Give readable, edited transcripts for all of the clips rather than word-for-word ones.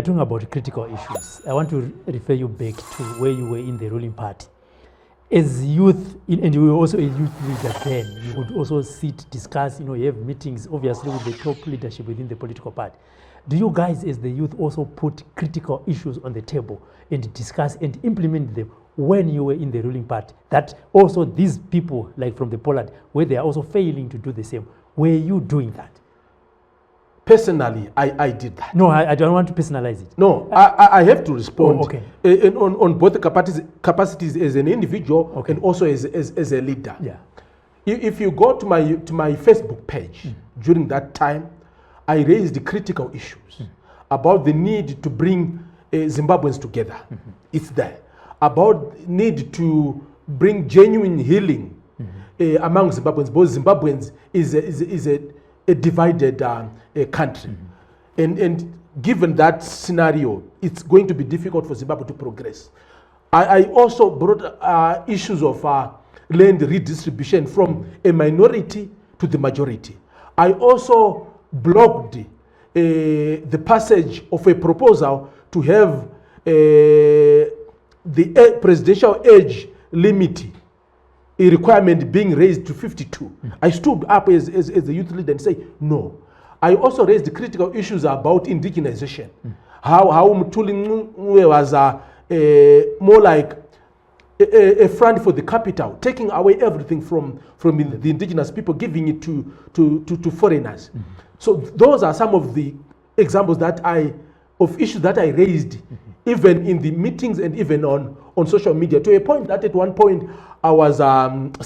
are talking about critical issues. I want to refer you back to where you were in the ruling party. As youth, and you were also a youth leader then, you would also sit, discuss, you have meetings, obviously, with the top leadership within the political party. Do you guys, as the youth, also put critical issues on the table and discuss and implement them when you were in the ruling party? That also these people, like from the Poland, where they are also failing to do the same. Were you doing that? Personally, I did that. No, I don't want to personalize it. No, I have to respond on both the capacities as an individual and also as a leader. Yeah. If you go to my Facebook page, during that time, I raised critical issues about the need to bring Zimbabweans together. It's there. About need to bring genuine healing among Zimbabweans, because Zimbabweans is a divided country. And given that scenario, it's going to be difficult for Zimbabwe to progress. I also brought issues of land redistribution from a minority to the majority. I also blocked the passage of a proposal to have the presidential age limit, a requirement being raised to 52. I stood up as a youth leader and say no. I also raised the critical issues about indigenization. How Mtuli was more like a front for the capital, taking away everything from the indigenous people, giving it to foreigners. So those are some of the examples of issues that I raised, even in the meetings and even on social media, to a point that at one point I was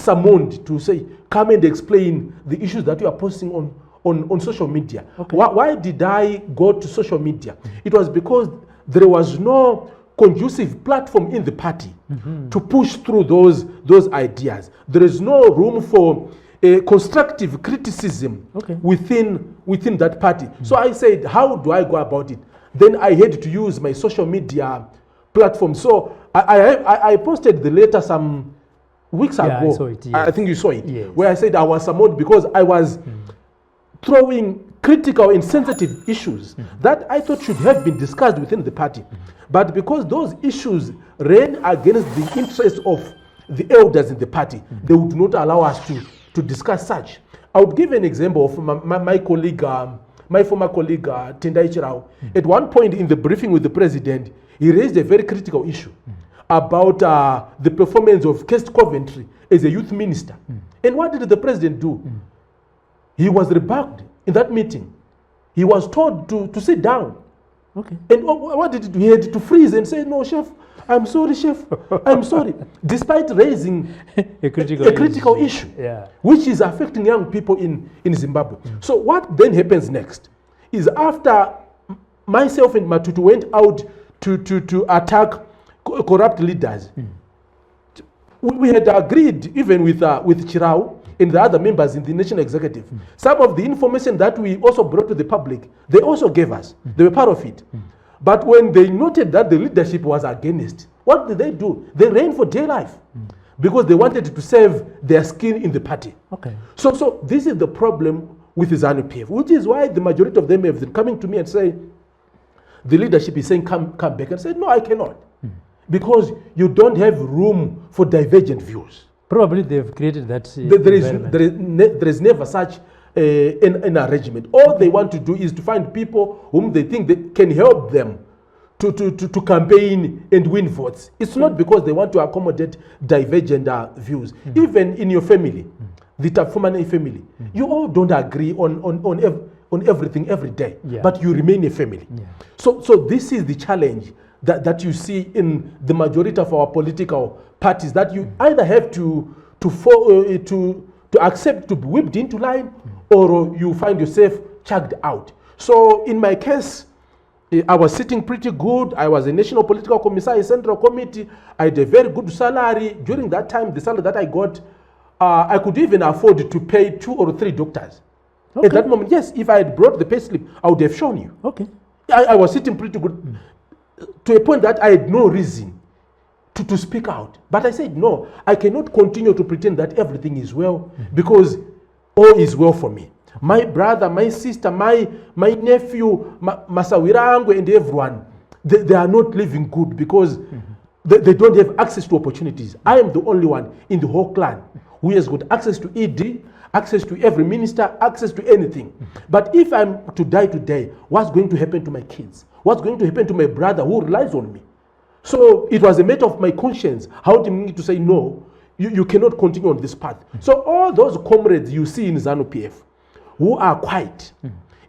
summoned to say, come and explain the issues that you are posting on social media. Okay. Why did I go to social media? It was because there was no conducive platform in the party to push through those ideas. There is no room for a constructive criticism within that party. So I said, how do I go about it? Then I had to use my social media platform. So I posted the letter some weeks ago. I saw it, yes. I think you saw it. Yes. Where I said I was summoned because I was throwing critical and sensitive issues that I thought should have been discussed within the party. But because those issues ran against the interests of the elders in the party, they would not allow us to discuss such. I would give an example of my colleague, my former colleague, Tendai Chirao. At one point in the briefing with the president, he raised a very critical issue about the performance of Kest Coventry as a youth minister. And what did the president do? He was rebuffed in that meeting. He was told to sit down. Okay. And what did he do? He had to freeze and say, no, chef, I'm sorry, chef, I'm sorry. Despite raising a critical issue, which is affecting young people in Zimbabwe. So what then happens next is after myself and Matutu went out to attack corrupt leaders, we had agreed even with Chirao and the other members in the national executive. Some of the information that we also brought to the public, they also gave us. They were part of it. But when they noted that the leadership was against, what did they do? They ran for dear life because they wanted to save their skin in the party. Okay. So this is the problem with the ZANU PF, which is why the majority of them have been coming to me and say, the leadership is saying, come back. And say, no, I cannot. Because you don't have room for divergent views. Probably they've created that there is never such an arrangement. All they want to do is to find people whom they think that can help them to campaign and win votes. It's not because they want to accommodate divergent views. Even in your family, the Tafumane family, you all don't agree on everything every day, but you remain a family. So this is the challenge that you see in the majority of our political parties, that you either have to accept to be whipped into line, or you find yourself chucked out. So in my case, I was sitting pretty good. I was a national political commissar, a central committee. I had a very good salary. During that time, the salary that I got, I could even afford to pay 2 or 3 doctors. At that moment, yes, if I had brought the payslip, I would have shown you. I was sitting pretty good to a point that I had no reason to speak out. But I said, no, I cannot continue to pretend that everything is well because all is well for me. My brother, my sister, my nephew, Masawirangu and everyone, they are not living good because they don't have access to opportunities. I am the only one in the whole clan who has got access to ED, access to every minister, access to anything. But if I'm to die today, what's going to happen to my kids? What's going to happen to my brother who relies on me? So it was a matter of my conscience, how to say, no, you cannot continue on this path. So all those comrades you see in ZANU PF who are quiet,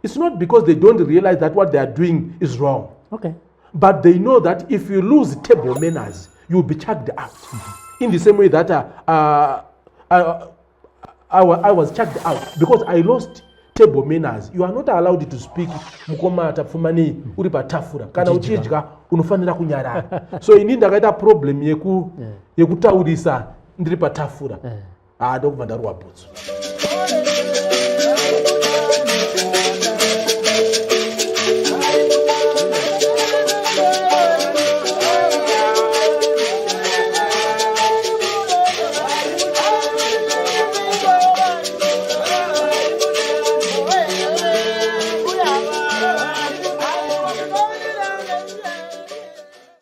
it's not because they don't realize that what they are doing is wrong. Okay. But they know that if you lose table manners, you'll be chucked out. In the same way that I was chucked out because I lost table manners. You are not allowed to speak mukomata fumani uri patafura kana uchidya unofanira kunyarara. So inini ndakaita problem yekutaurisa ndiri patafura. Ndokubva ndarwa bhutsu.